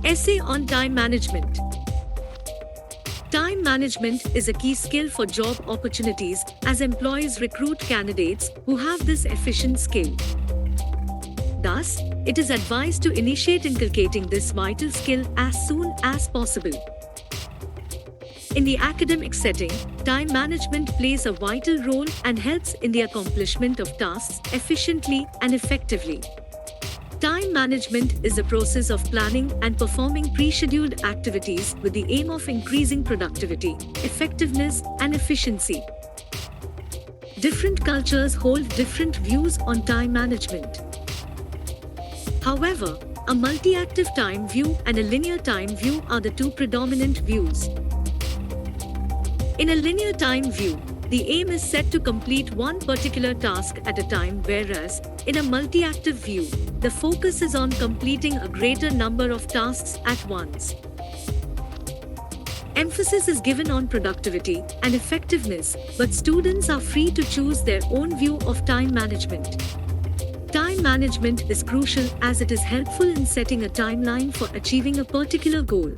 Essay on time management. Time management is a key skill for job opportunities as employers recruit candidates who have this efficient skill. Thus, it is advised to initiate inculcating this vital skill as soon as possible. In the academic setting, time management plays a vital role and helps in the accomplishment of tasks efficiently and effectively. Time management is a process of planning and performing pre-scheduled activities with the aim of increasing productivity, effectiveness, and efficiency. Different cultures hold different views on time management. However, a multi-active time view and a linear time view are the two predominant views. In a linear time view, the aim is set to complete one particular task at a time, whereas, in a multi-active view, the focus is on completing a greater number of tasks at once. Emphasis is given on productivity and effectiveness, but students are free to choose their own view of time management. Time management is crucial as it is helpful in setting a timeline for achieving a particular goal.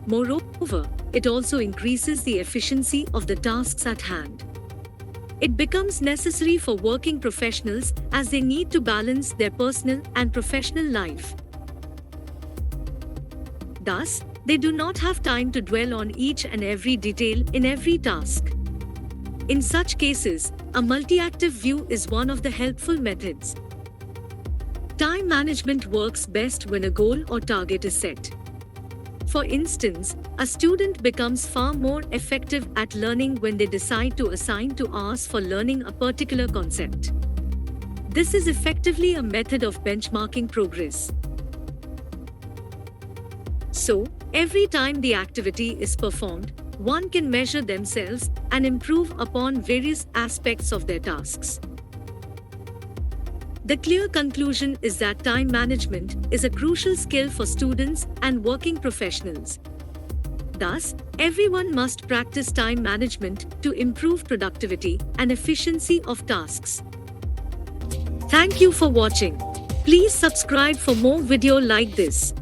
Moreover, it also increases the efficiency of the tasks at hand. It becomes necessary for working professionals as they need to balance their personal and professional life. Thus, they do not have time to dwell on each and every detail in every task. In such cases, a multi-active view is one of the helpful methods. Time management works best when a goal or target is set. For instance, a student becomes far more effective at learning when they decide to assign 2 hours for learning a particular concept. This is effectively a method of benchmarking progress. So, every time the activity is performed, one can measure themselves and improve upon various aspects of their tasks. The clear conclusion is that time management is a crucial skill for students and working professionals. Thus, everyone must practice time management to improve productivity and efficiency of tasks. Thank you for watching. Please subscribe for more videos like this.